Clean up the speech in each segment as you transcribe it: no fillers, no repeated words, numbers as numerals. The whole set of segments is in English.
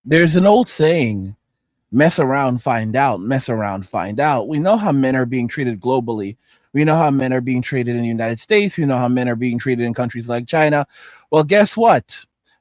There's an old saying, mess around, find out, mess around, find out. We know how men are being treated globally. We know how men are being treated in the United States. We know how men are being treated in countries like China. Well, guess what?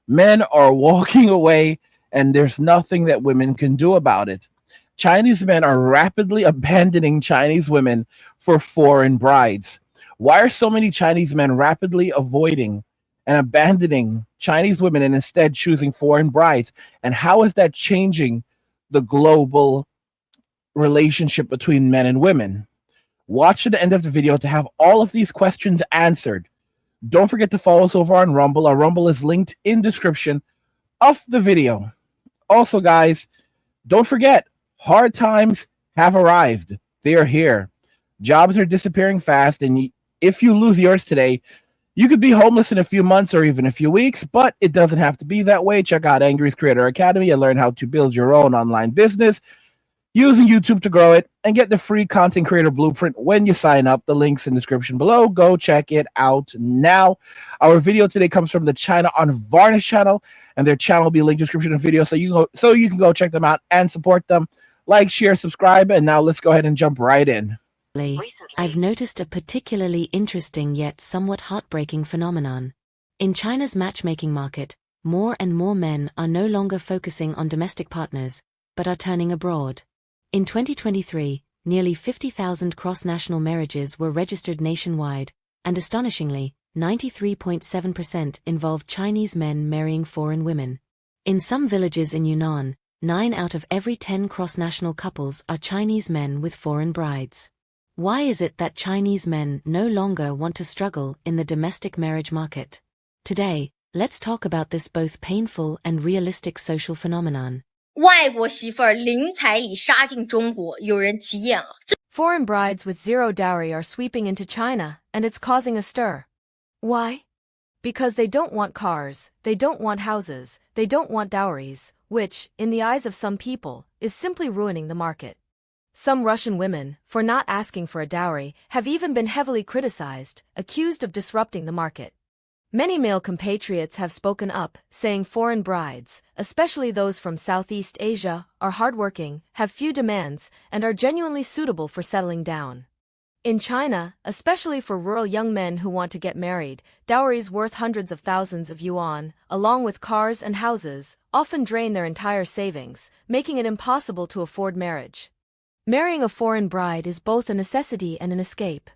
Men are walking away, and there's nothing that women can do about it. Chinese men are rapidly abandoning Chinese women for foreign brides. Why are so many Chinese men rapidly avoiding and abandoning Chinese women and instead choosing foreign brides? And how is that changing the global relationship between men and women? Watch to the end of the video to have all of these questions answered. Don't forget to follow us over on Rumble. Our Rumble is linked in description of the video. Also, guys, don't forget, hard times have arrived. They are here. Jobs are disappearing fast, and if you lose yours today, you could be homeless in a few months or even a few weeks, but it doesn't have to be that way. Check out Angry's Creator Academy and learn how to build your own online business using YouTube to grow it, and get the free content creator blueprint when you sign up. The link's in the description below. Go check it out now. Our video today comes from the China Unvarnished channel, and their channel will be linked in the description of the video, so you can go check them out and support them. Like, share, subscribe, and now let's go ahead and jump right in. I've noticed a particularly interesting yet somewhat heartbreaking phenomenon. In China's matchmaking market, more and more men are no longer focusing on domestic partners, but are turning abroad. In 2023, nearly 50,000 cross-national marriages were registered nationwide, and astonishingly, 93.7% involved Chinese men marrying foreign women. In some villages in Yunnan, 9 out of every 10 cross-national couples are Chinese men with foreign brides. Why is it that Chinese men no longer want to struggle in the domestic marriage market? Today, let's talk about this both painful and realistic social phenomenon. 外国媳妇儿零彩礼杀进中国，有人急眼了。 Foreign brides with zero dowry are sweeping into China, and it's causing a stir. Why? Because they don't want cars, they don't want houses, they don't want dowries, which, in the eyes of some people, is simply ruining the market. Some Russian women, for not asking for a dowry, have even been heavily criticized, accused of disrupting the market. Many male compatriots have spoken up, saying foreign brides, especially those from Southeast Asia, are hardworking, have few demands, and are genuinely suitable for settling down. In China, especially for rural young men who want to get married, dowries worth hundreds of thousands of yuan, along with cars and houses, often drain their entire savings, making it impossible to afford marriage. Marrying a foreign bride is both a necessity and an escape.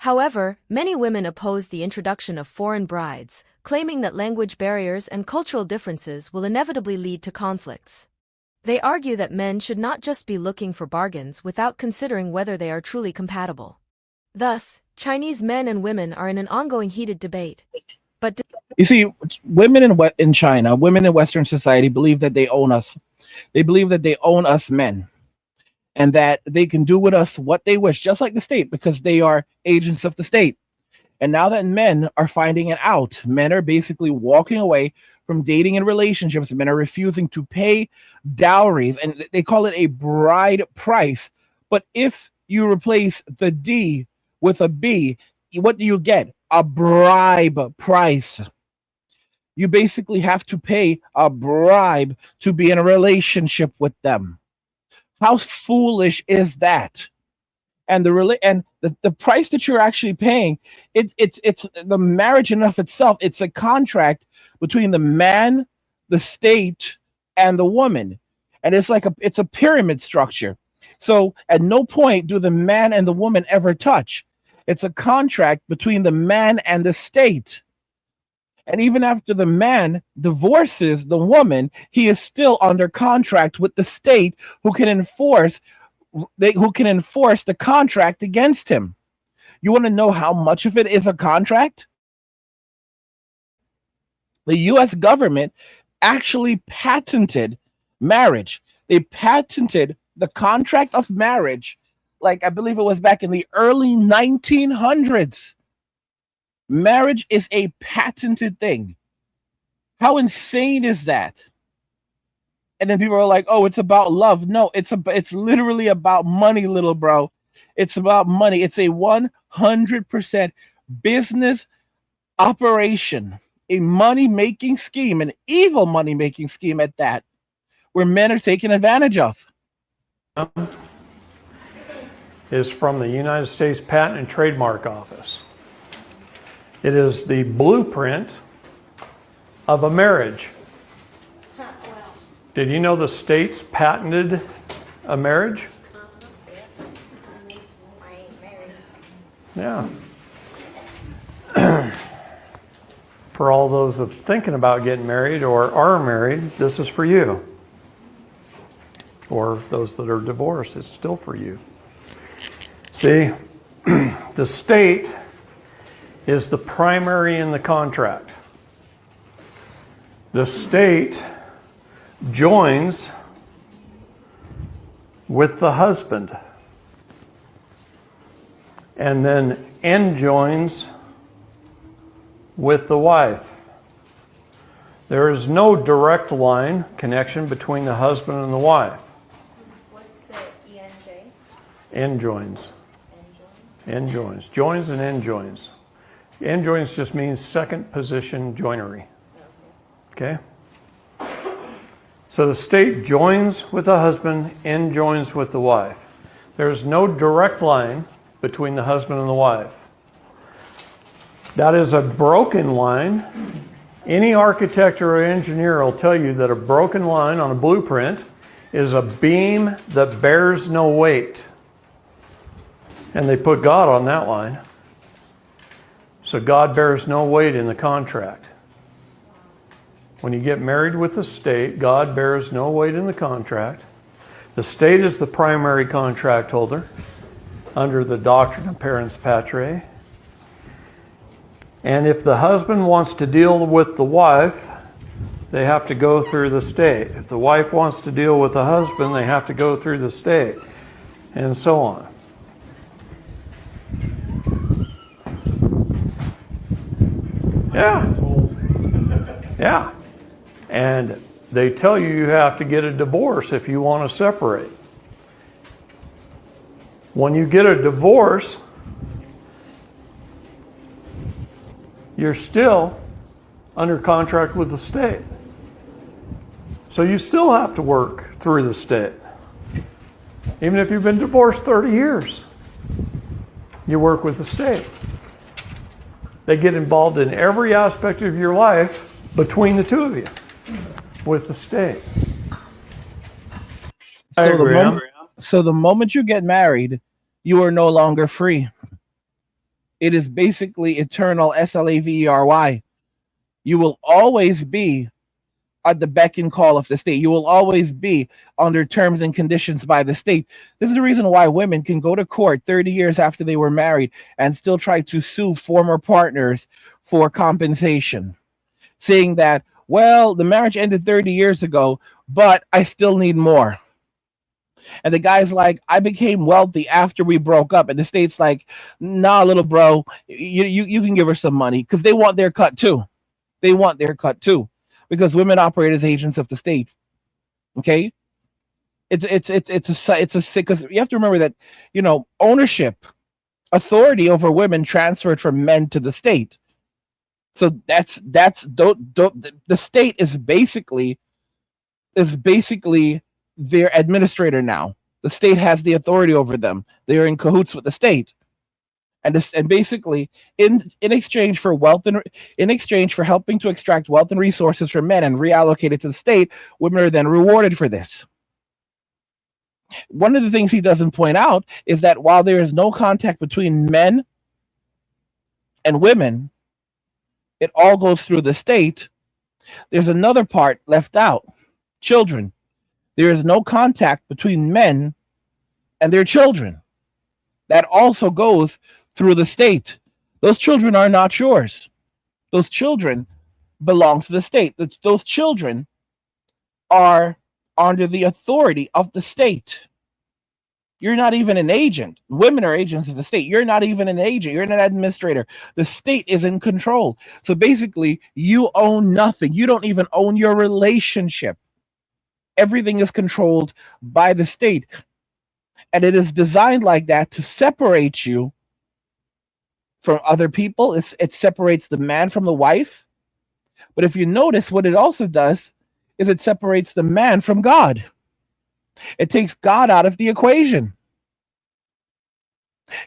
However, many women oppose the introduction of foreign brides, claiming that language barriers and cultural differences will inevitably lead to conflicts. They argue that men should not just be looking for bargains without considering whether they are truly compatible. Thus, Chinese men and women are in an ongoing heated debate. But You see, women in China, women in Western society believe that they own us. They believe that they own us men, and that they can do with us what they wish, just like the state, because they are agents of the state. And now that men are finding it out, men are basically walking away from dating and relationships. Men are refusing to pay dowries, and they call it a bride price. But if you replace the D with a B, what do you get? A bribe price. You basically have to pay a bribe to be in a relationship with them. How foolish is that? And the price that you're actually paying, it's the marriage in of itself. It's a contract between the man, the state, and the woman, and it's a pyramid structure. So at no point do the man and the woman ever touch. It's a contract between the man and the state. And even after the man divorces the woman, he is still under contract with the state, who can enforce the contract against him. You want to know how much of it is a contract? The US government actually patented marriage. They patented the contract of marriage, like I believe it was back in the early 1900s. Marriage is a patented thing. How insane is that? And then people are like, "Oh, it's about love." No, it's literally about money, little bro. It's about money. It's a 100% business operation, a money making scheme, an evil money making scheme at that. where men are taken advantage of. Is from the United States Patent and Trademark Office. It is the blueprint of a marriage. Did you know the states patented a marriage? Yeah. For all those of thinking about getting married or are married, this is for you. Or those that are divorced, it's still for you. See, the state is the primary in the contract. The state joins with the husband and then enjoins with the wife. There is no direct line connection between the husband and the wife. What's the ENJ? Enjoins. Enjoins. Joins and enjoins. Enjoins just means second position joinery. Okay? So the state joins with the husband, enjoins with the wife. There's no direct line between the husband and the wife. That is a broken line. Any architect or engineer will tell you that a broken line on a blueprint is a beam that bears no weight. And they put God on that line. So God bears no weight in the contract. When you get married with the state, God bears no weight in the contract. The state is the primary contract holder under the doctrine of parens patriae. And if the husband wants to deal with the wife, they have to go through the state. If the wife wants to deal with the husband, they have to go through the state, and so on. Yeah. Yeah. And they tell you have to get a divorce if you want to separate. When you get a divorce, you're still under contract with the state. So you still have to work through the state. Even if you've been divorced 30 years, you work with the state. They get involved in every aspect of your life between the two of you with the state. So the moment you get married, you are no longer free. It is basically eternal SLAVERY. You will always be at the beck and call of the state. You will always be under terms and conditions by the state. This is the reason why women can go to court 30 years after they were married and still try to sue former partners for compensation, saying that, well, the marriage ended 30 years ago, but I still need more. And the guy's like, I became wealthy after we broke up. And the state's like, nah, little bro, you can give her some money, because they want their cut too. They want their cut too, because women operate as agents of the state. Okay, it's a sick, because you have to remember that, ownership, authority over women transferred from men to the state. So the state is basically their administrator now. The state has the authority over them. They are in cahoots with the state. And basically, in exchange for in exchange for helping to extract wealth and resources from men and reallocate it to the state, women are then rewarded for this. One of the things he doesn't point out is that while there is no contact between men and women, it all goes through the state. There's another part left out: children. There is no contact between men and their children. That also goes through the state. Those children are not yours. Those children belong to the state. Those children are under the authority of the state. You're not even an agent. Women are agents of the state. You're not even an agent. You're an administrator. The state is in control. So basically, you own nothing. You don't even own your relationship. Everything is controlled by the state. And it is designed like that to separate you from other people. It separates the man from the wife. But if you notice, what it also does is it separates the man from God. It takes God out of the equation.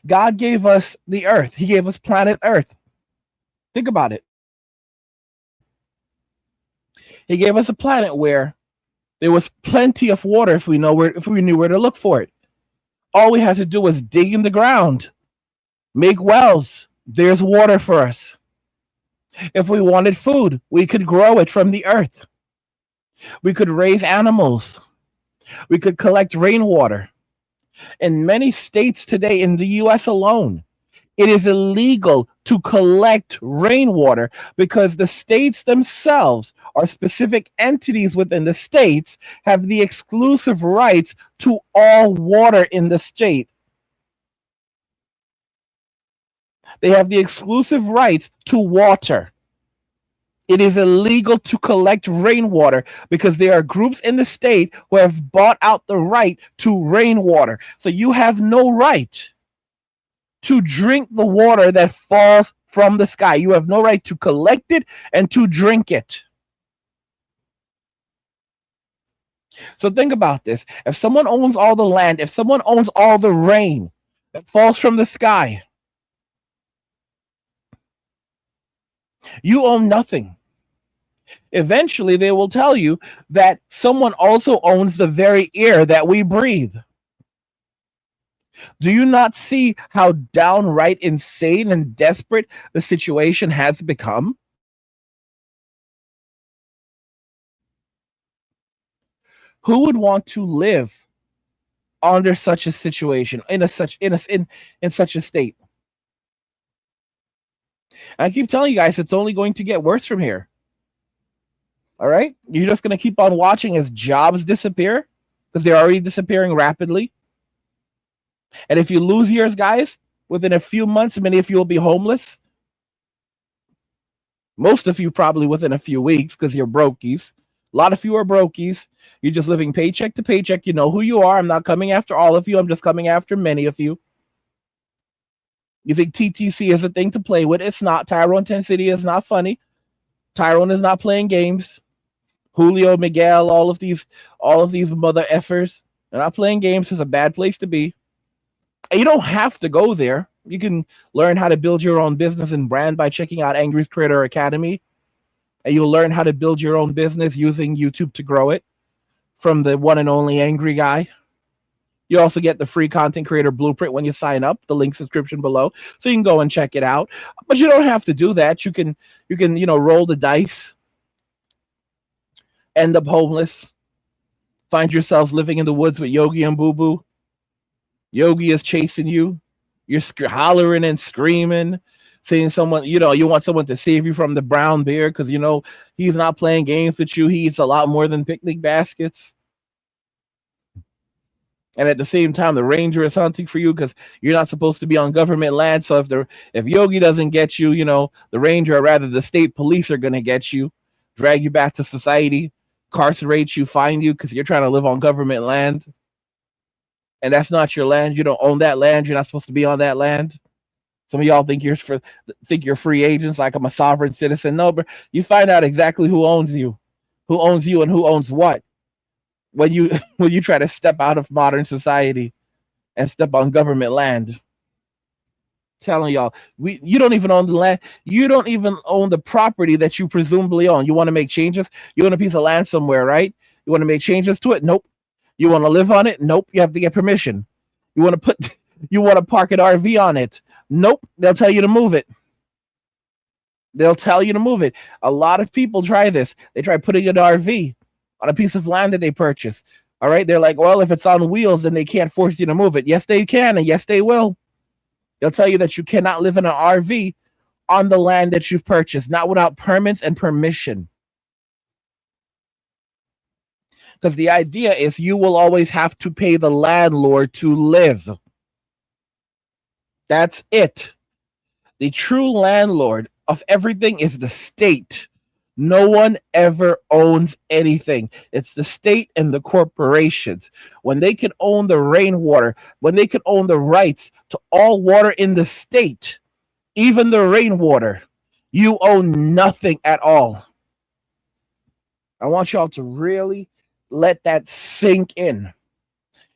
God gave us the earth. He gave us planet Earth. Think about it. He gave us a planet where there was plenty of water if we knew where to look for it. All we had to do was dig in the ground, make wells. There's water for us. If we wanted food, we could grow it from the earth. We could raise animals. We could collect rainwater. In many states today, in the US alone, it is illegal to collect rainwater because the states themselves or specific entities within the states have the exclusive rights to all water in the state. They have the exclusive rights to water. It is illegal to collect rainwater because there are groups in the state who have bought out the right to rainwater. So you have no right to drink the water that falls from the sky. You have no right to collect it and to drink it. So think about this. If someone owns all the land, if someone owns all the rain that falls from the sky, you own nothing. Eventually, they will tell you that someone also owns the very air that we breathe. Do you not see how downright insane and desperate the situation has become? Who would want to live under such a situation in such a state? I keep telling you guys, it's only going to get worse from here. All right, you're just going to keep on watching as jobs disappear because they're already disappearing rapidly. And if you lose yours, guys, within a few months, many of you will be homeless. Most of you probably within a few weeks because you're brokies. A lot of you are brokies. You're just living paycheck to paycheck. You know who you are. I'm not coming after all of you. I'm just coming after many of you. You think TTC is a thing to play with. It's not. Tyrone 10 City is not funny. Tyrone is not playing games. Julio, Miguel, all of these mother effers. They're not playing games. It's a bad place to be. And you don't have to go there. You can learn how to build your own business and brand by checking out Angry's Creator Academy. And you'll learn how to build your own business using YouTube to grow it from the one and only Angry Guy. You also get the free content creator blueprint when you sign up. The link's description below, so you can go and check it out. But you don't have to do that. You can roll the dice, end up homeless, find yourselves living in the woods with Yogi and Boo Boo. Yogi is chasing you. You're hollering and screaming, saying someone, you want someone to save you from the brown bear because he's not playing games with you. He eats a lot more than picnic baskets. And at the same time, the ranger is hunting for you because you're not supposed to be on government land. So if Yogi doesn't get you, the ranger, or rather the state police, are going to get you, drag you back to society, incarcerate you, find you because you're trying to live on government land. And that's not your land. You don't own that land. You're not supposed to be on that land. Some of y'all think you're free agents, like I'm a sovereign citizen. No, but you find out exactly who owns you, and who owns what when you when you try to step out of modern society and step on government land. Telling y'all, you don't even own the land. You don't even own the property that you presumably own. You want to make changes. You own a piece of land somewhere, right? You want to make changes to it? Nope. You want to live on it? Nope. You have to get permission. You want to you want to park an RV on it? Nope. They'll tell you to move it. They'll tell you to move it. A lot of people try this. They try putting an RV on a piece of land that they purchase. All right. They're like, well, if it's on wheels, then they can't force you to move it. Yes, they can. And yes, they will. They'll tell you that you cannot live in an RV on the land that you've purchased, not without permits and permission. Because the idea is you will always have to pay the landlord to live. That's it. The true landlord of everything is the state. No one ever owns anything. It's the state and the corporations. When they can own the rainwater, when they can own the rights to all water in the state, even the rainwater, you own nothing at all. I want y'all to really let that sink in.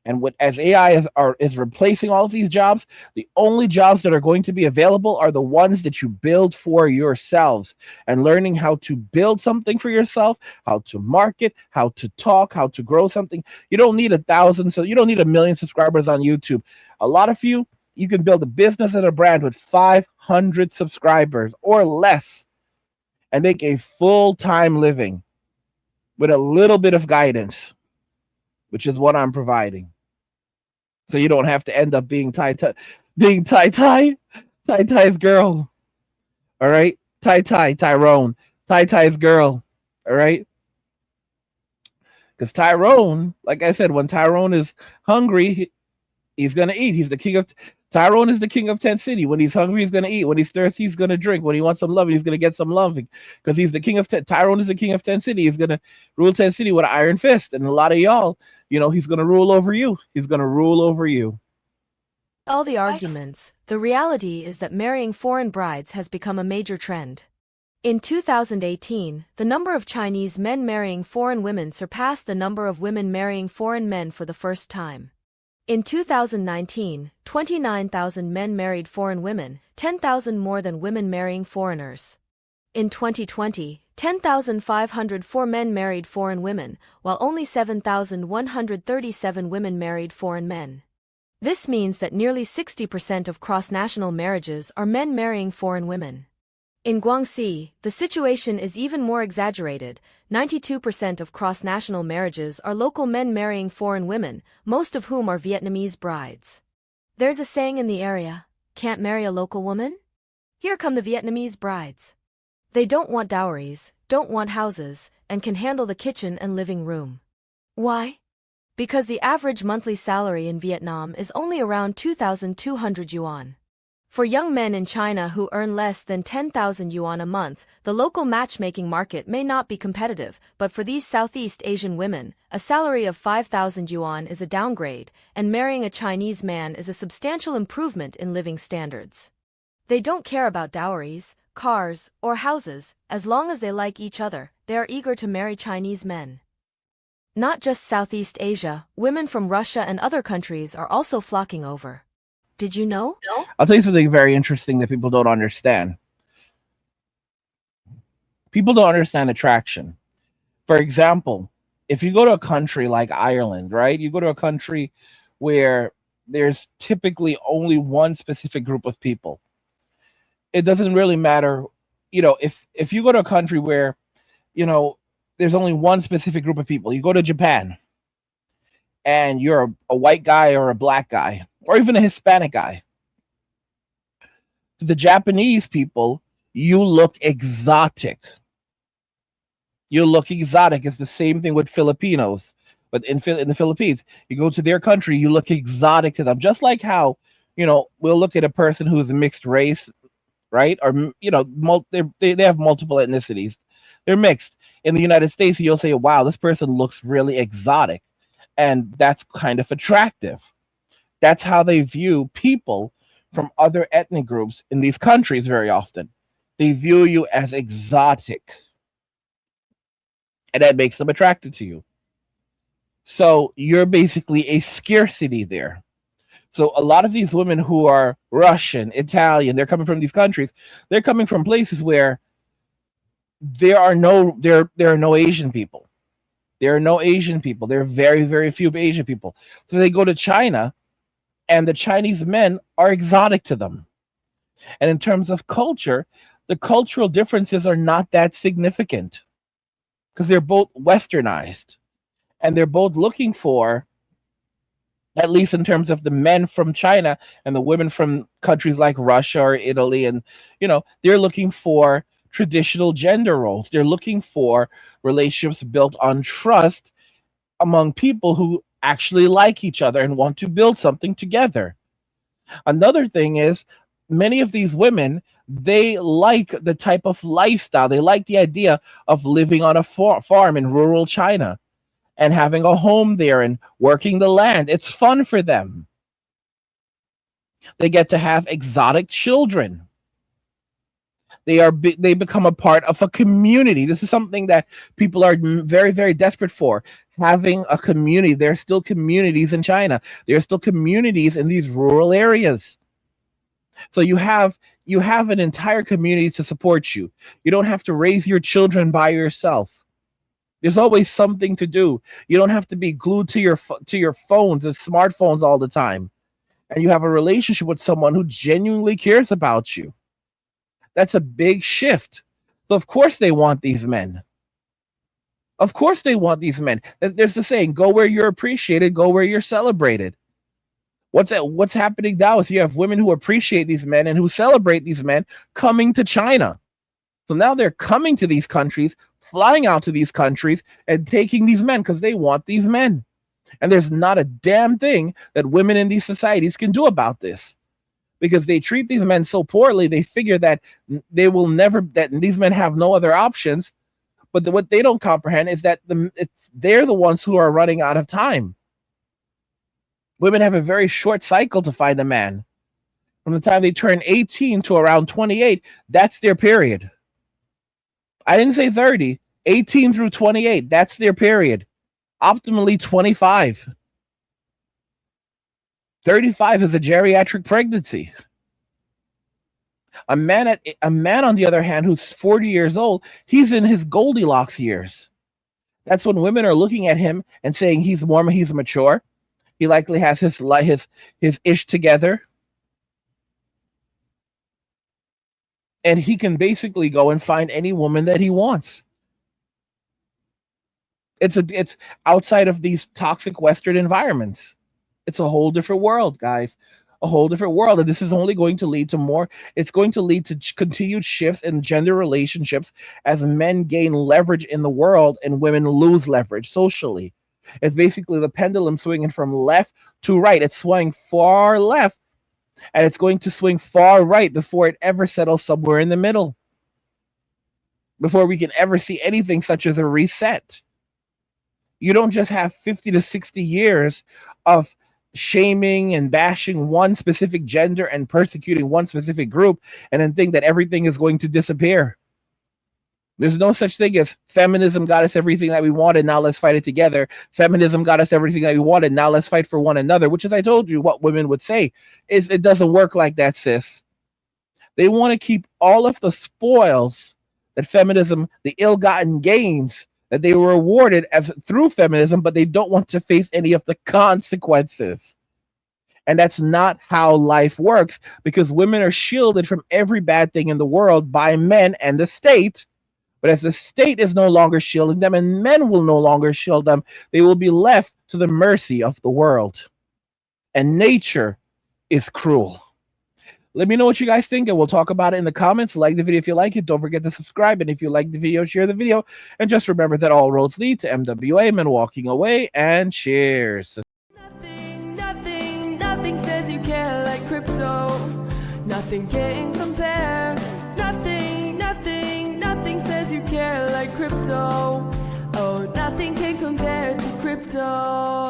And as AI is replacing all of these jobs, the only jobs that are going to be available are the ones that you build for yourselves. And learning how to build something for yourself, how to market, how to talk, how to grow something. You don't need 1,000, so you don't need 1 million subscribers on YouTube. A lot of you can build a business and a brand with 500 subscribers or less and make a full-time living with a little bit of guidance, which is what I'm providing. So you don't have to end up being Ty's girl. All right, Tyrone, Ty's girl. All right, because Tyrone, like I said, when Tyrone is hungry, he's gonna eat. He's the king of. Tyrone is the king of Tent City. When he's hungry, he's gonna eat. When he's thirsty, he's gonna drink. When he wants some loving, he's gonna get some loving. Because he's the king of Tyrone is the king of Tent City. He's gonna rule Tent City with an iron fist. And a lot of y'all, he's gonna rule over you. He's gonna rule over you. All the arguments, the reality is that marrying foreign brides has become a major trend. In 2018, the number of Chinese men marrying foreign women surpassed the number of women marrying foreign men for the first time. In 2019, 29,000 men married foreign women, 10,000 more than women marrying foreigners. In 2020, 10,504 men married foreign women, while only 7,137 women married foreign men. This means that nearly 60% of cross-national marriages are men marrying foreign women. In Guangxi, the situation is even more exaggerated. 92% of cross-national marriages are local men marrying foreign women, most of whom are Vietnamese brides. There's a saying in the area, "Can't marry a local woman?" Here come the Vietnamese brides. They don't want dowries, don't want houses, and can handle the kitchen and living room. Why? Because the average monthly salary in Vietnam is only around 2,200 yuan. For young men in China who earn less than 10,000 yuan a month, the local matchmaking market may not be competitive, but for these Southeast Asian women, a salary of 5,000 yuan is a downgrade, and marrying a Chinese man is a substantial improvement in living standards. They don't care about dowries, cars, or houses. As long as they like each other, they are eager to marry Chinese men. Not just Southeast Asia, women from Russia and other countries are also flocking over. Did you know? I'll tell you something very interesting that people don't understand. People don't understand attraction. For example, if you go to a country like Ireland, right? You go to a country where there's typically only one specific group of people. It doesn't really matter, if you go to a country where, you know, there's only one specific group of people. You go to Japan and you're a white guy or a black guy or even a Hispanic guy. To the Japanese people, you look exotic. You look exotic. It's the same thing with Filipinos. But in the Philippines, you go to their country, you look exotic to them. Just like how, we'll look at a person who's mixed race, right? Or, they have multiple ethnicities. They're mixed. In the United States, you'll say, wow, this person looks really exotic. And that's kind of attractive. That's how they view people from other ethnic groups in these countries very often. They view you as exotic, and that makes them attracted to you. So you're basically a scarcity there. So a lot of these women who are Russian, Italian, they're coming from these countries. They're coming from places where there are no Asian people. There are no Asian people. There are very, very few Asian people. So they go to China, and the Chinese men are exotic to them. And in terms of culture, the cultural differences are not that significant because they're both westernized and they're both looking for, at least in terms of the men from China and the women from countries like Russia or Italy, and they're looking for traditional gender roles. They're looking for relationships built on trust among people who actually like each other and want to build something together. Another thing is, many of these women, they like the type of lifestyle. They like the idea of living on a farm in rural China and having a home there and working the land. It's fun for them. They get to have exotic children. They become a part of a community. This is something that people are very, very desperate for. Having a community. There are still communities in China. There are still communities in these rural areas. So you have an entire community to support you. You don't have to raise your children by yourself. There's always something to do. You don't have to be glued to your phones and smartphones all the time. And you have a relationship with someone who genuinely cares about you. That's a big shift. So of course they want these men. Of course they want these men. There's the saying, go where you're appreciated, go where you're celebrated. What's happening now is you have women who appreciate these men and who celebrate these men coming to China. So now they're coming to these countries, flying out to these countries, and taking these men because they want these men. And there's not a damn thing that women in these societies can do about this because they treat these men so poorly. They figure that they will never, that these men have no other options. But what they don't comprehend is that they're the ones who are running out of time. Women have a very short cycle to find a man. From the time they turn 18 to around 28, that's their period. I didn't say 30, 18 through 28, that's their period. Optimally 25. 35 is a geriatric pregnancy. A man, on the other hand, who's 40 years old, he's in his Goldilocks years. That's when women are looking at him and saying he's mature. He likely has his ish together. And he can basically go and find any woman that he wants. It's outside of these toxic Western environments. It's a whole different world, guys. A whole different world. And this is only going to lead to more. It's going to lead to continued shifts in gender relationships as men gain leverage in the world and women lose leverage socially. It's basically the pendulum swinging from left to right. It's swinging far left and it's going to swing far right before it ever settles somewhere in the middle. Before we can ever see anything such as a reset. You don't just have 50 to 60 years of shaming and bashing one specific gender and persecuting one specific group and then think that everything is going to disappear. There's no such thing as feminism got us everything that we wanted, now let's fight it together. Feminism got us everything that we wanted, now let's fight for one another, which, as I told you, what women would say is it doesn't work like that, sis. They want to keep all of the spoils that feminism, the ill-gotten gains that they were awarded as through feminism, but they don't want to face any of the consequences. And that's not how life works because women are shielded from every bad thing in the world by men and the state. But as the state is no longer shielding them and men will no longer shield them, they will be left to the mercy of the world. And nature is cruel. Let me know what you guys think, and we'll talk about it in the comments. Like the video if you like it. Don't forget to subscribe. And if you like the video, share the video. And just remember that all roads lead to MWA, men walking away. And cheers. Nothing says you care like crypto. Nothing can compare. Nothing says you care like crypto. Oh, nothing can compare to crypto.